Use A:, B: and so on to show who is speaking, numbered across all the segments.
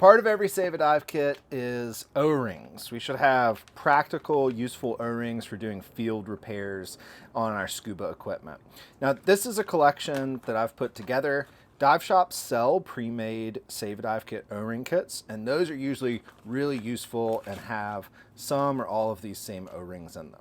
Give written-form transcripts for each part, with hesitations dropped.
A: Part of every Save a Dive kit is O-rings. We should have practical, useful O-rings for doing field repairs on our scuba equipment. Now, this is a collection that I've put together. Dive shops sell pre-made Save a Dive kit O-ring kits, and those are usually really useful and have some or all of these same O-rings in them.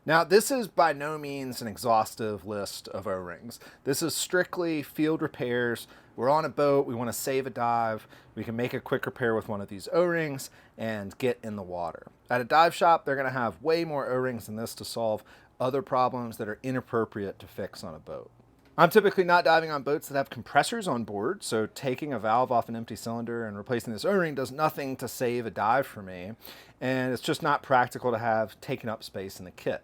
A: Now, this is by no means an exhaustive list of O-rings. This is strictly field repairs. We're on a boat, we want to save a dive, we can make a quick repair with one of these O-rings and get in the water. At a dive shop, they're going to have way more O-rings than this to solve other problems that are inappropriate to fix on a boat. I'm typically not diving on boats that have compressors on board, so taking a valve off an empty cylinder and replacing this O-ring does nothing to save a dive for me, and it's just not practical to have taken up space in the kit.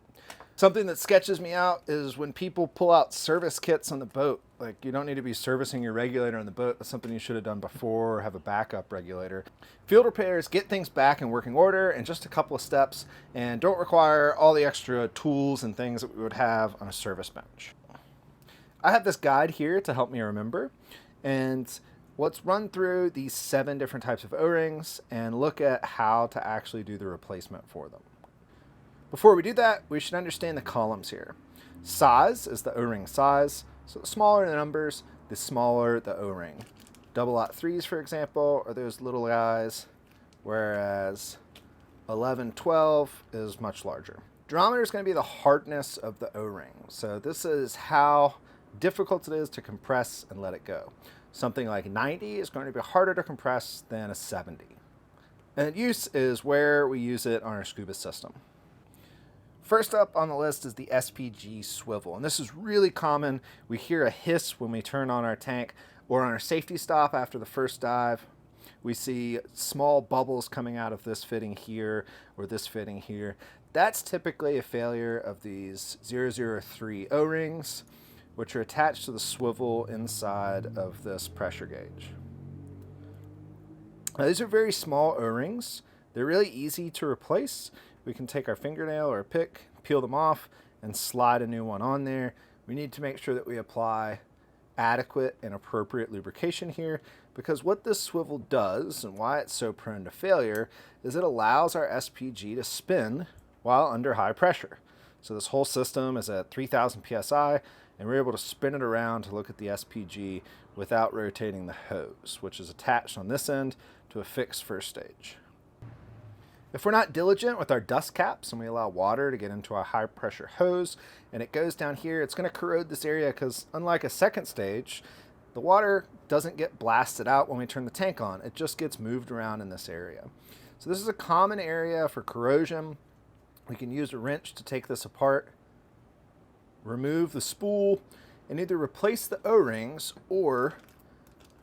A: Something that sketches me out is when people pull out service kits on the boat. Like, you don't need to be servicing your regulator on the boat. That's something you should have done before, or have a backup regulator. Field repairs get things back in working order in just a couple of steps and don't require all the extra tools and things that we would have on a service bench. I have this guide here to help me remember, and let's run through these 7 different types of O-rings and look at how to actually do the replacement for them. Before we do that, we should understand the columns here. Size is the O-ring size, so the smaller the numbers, the smaller the O-ring. Double aught 3s, for example, are those little guys, whereas 11-12 is much larger. Durometer is going to be the hardness of the O-ring, so this is how difficult it is to compress and let it go. Something like 90 is going to be harder to compress than a 70. And use is where we use it on our scuba system. First up on the list is the SPG swivel, and this is really common. We hear a hiss when we turn on our tank or on our safety stop after the first dive. We see small bubbles coming out of this fitting here or this fitting here. That's typically a failure of these 003 O-rings, which are attached to the swivel inside of this pressure gauge. Now, these are very small O-rings. They're really easy to replace. We can take our fingernail or a pick, peel them off, and slide a new one on there. We need to make sure that we apply adequate and appropriate lubrication here, because what this swivel does and why it's so prone to failure is it allows our SPG to spin while under high pressure. So this whole system is at 3000 psi, and we're able to spin it around to look at the SPG without rotating the hose, which is attached on this end to a fixed first stage. If we're not diligent with our dust caps and we allow water to get into our high pressure hose and it goes down here, it's going to corrode this area because unlike a second stage, the water doesn't get blasted out when we turn the tank on. It just gets moved around in this area. So this is a common area for corrosion. We can use a wrench to take this apart, remove the spool, and either replace the O-rings, or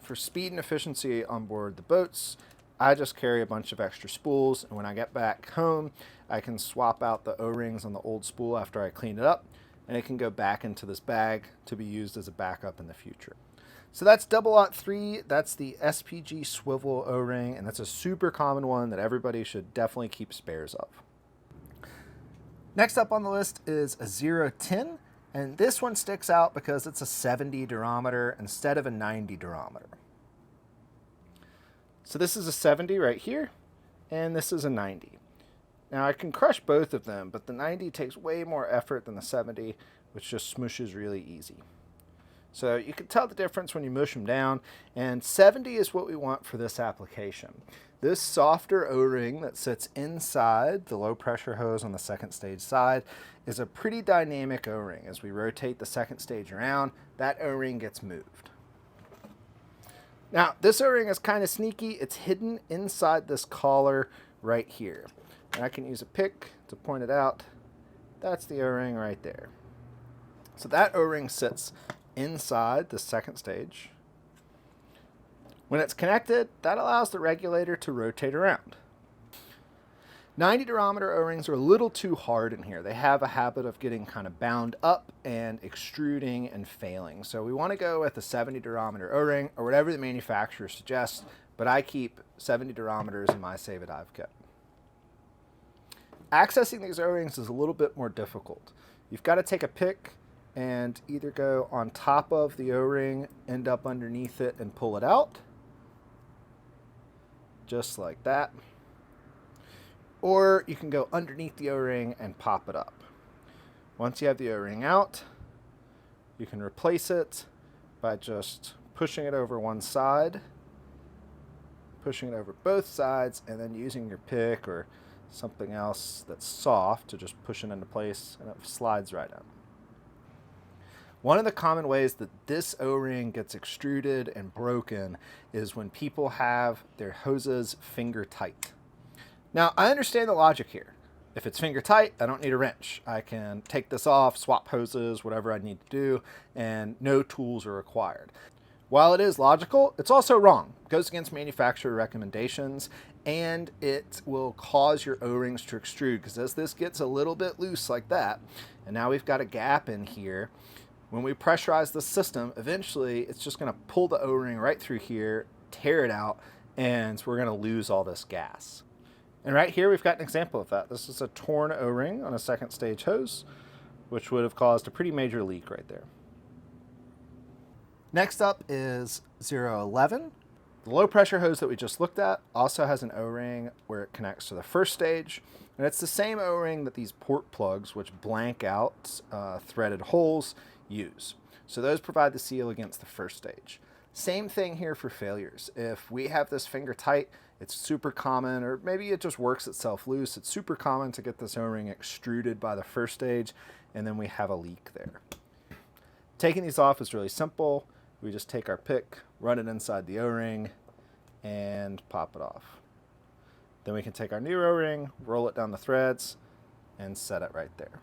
A: for speed and efficiency on board the boats, I just carry a bunch of extra spools, and when I get back home, I can swap out the O-rings on the old spool after I clean it up, and it can go back into this bag to be used as a backup in the future. So that's 003, that's the SPG swivel O-ring, and that's a super common one that everybody should definitely keep spares of. Next up on the list is a 010, and this one sticks out because it's a 70 durometer instead of a 90 durometer. So this is a 70 right here, and this is a 90. Now I can crush both of them, but the 90 takes way more effort than the 70, which just smooshes really easy. So you can tell the difference when you mush them down, and 70 is what we want for this application. This softer O-ring that sits inside the low pressure hose on the second stage side is a pretty dynamic O-ring. As we rotate the second stage around, that O-ring gets moved. Now, this O-ring is kind of sneaky. It's hidden inside this collar right here. And I can use a pick to point it out. That's the O-ring right there. So that O-ring sits inside the second stage. When it's connected, that allows the regulator to rotate around. 90 durometer O-rings are a little too hard in here. They have a habit of getting kind of bound up and extruding and failing. So we want to go with a 70 durometer O-ring or whatever the manufacturer suggests, but I keep 70 durometers in my Save a Dive kit. Accessing these O-rings is a little bit more difficult. You've got to take a pick and either go on top of the O-ring, end up underneath it and pull it out, just like that. Or you can go underneath the O-ring and pop it up. Once you have the O-ring out, you can replace it by just pushing it over one side, pushing it over both sides, and then using your pick or something else that's soft to just push it into place, and it slides right in. One of the common ways that this O-ring gets extruded and broken is when people have their hoses finger tight. Now, I understand the logic here. If it's finger tight, I don't need a wrench. I can take this off, swap hoses, whatever I need to do, and no tools are required. While it is logical, it's also wrong. It goes against manufacturer recommendations, and it will cause your O-rings to extrude, because as this gets a little bit loose like that, and now we've got a gap in here, when we pressurize the system, eventually it's just going to pull the O-ring right through here, tear it out, and we're going to lose all this gas. And right here we've got an example of that. This is a torn O-ring on a second stage hose, which would have caused a pretty major leak right there. Next up is 011. The low pressure hose that we just looked at also has an O-ring where it connects to the first stage. And it's the same O-ring that these port plugs, which blank out threaded holes, use. So those provide the seal against the first stage. Same thing here for failures. If we have this finger tight, it's super common, or maybe it just works itself loose. It's super common to get this O-ring extruded by the first stage, and then we have a leak there. Taking these off is really simple. We just take our pick, run it inside the O-ring, and pop it off. Then we can take our new O-ring, roll it down the threads, and set it right there.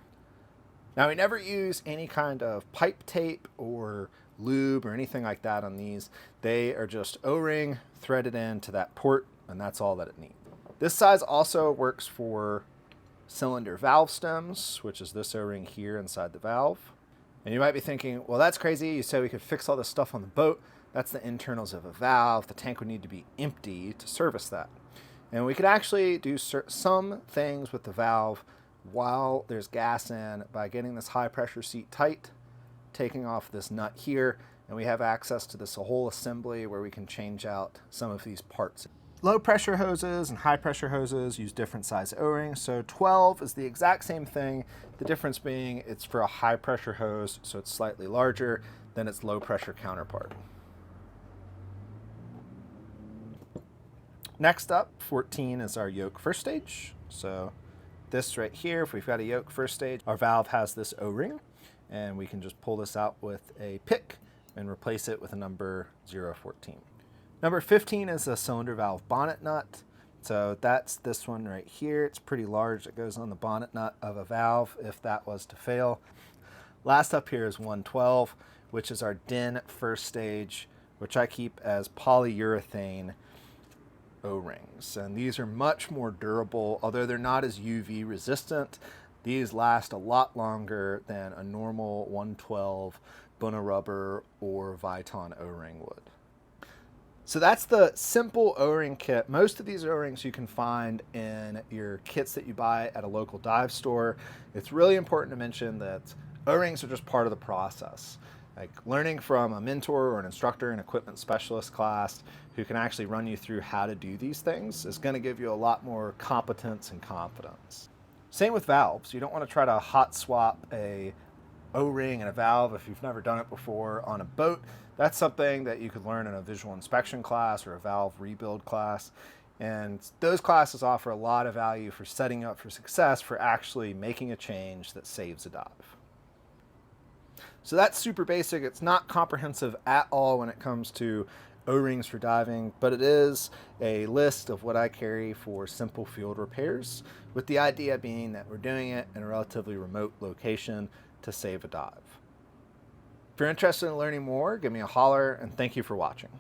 A: Now, we never use any kind of pipe tape or lube or anything like that on these. They are just O-ring threaded into that port, and that's all that it needs. This size also works for cylinder valve stems, which is this O-ring here inside the valve. And you might be thinking, well, that's crazy. You said we could fix all this stuff on the boat. That's the internals of a valve. The tank would need to be empty to service that. And we could actually do some things with the valve while there's gas in by getting this high pressure seat tight, taking off this nut here, and we have access to this whole assembly where we can change out some of these parts. Low pressure hoses and high pressure hoses use different size O-rings. So 12 is the exact same thing. The difference being it's for a high pressure hose, so it's slightly larger than its low pressure counterpart. Next up, 14 is our yoke first stage. So this right here, if we've got a yoke first stage, our valve has this O-ring, and we can just pull this out with a pick and replace it with a number 014. Number 15 is a cylinder valve bonnet nut. So that's this one right here. It's pretty large. It goes on the bonnet nut of a valve if that was to fail. Last up here is 112, which is our DIN first stage, which I keep as polyurethane O-rings. And these are much more durable, although they're not as UV resistant. These last a lot longer than a normal 112 Buna rubber or Viton O-ring would. So that's the simple O-ring kit. Most of these O-rings you can find in your kits that you buy at a local dive store. It's really important to mention that O-rings are just part of the process. Like learning from a mentor or an instructor, an equipment specialist class who can actually run you through how to do these things is going to give you a lot more competence and confidence. Same with valves. You don't want to try to hot swap a O-ring and a valve if you've never done it before on a boat. That's something that you could learn in a visual inspection class or a valve rebuild class. And those classes offer a lot of value for setting up for success for actually making a change that saves a dive. So that's super basic. It's not comprehensive at all when it comes to O-rings for diving, but it is a list of what I carry for simple field repairs, with the idea being that we're doing it in a relatively remote location to save a dive. If you're interested in learning more, give me a holler, and thank you for watching.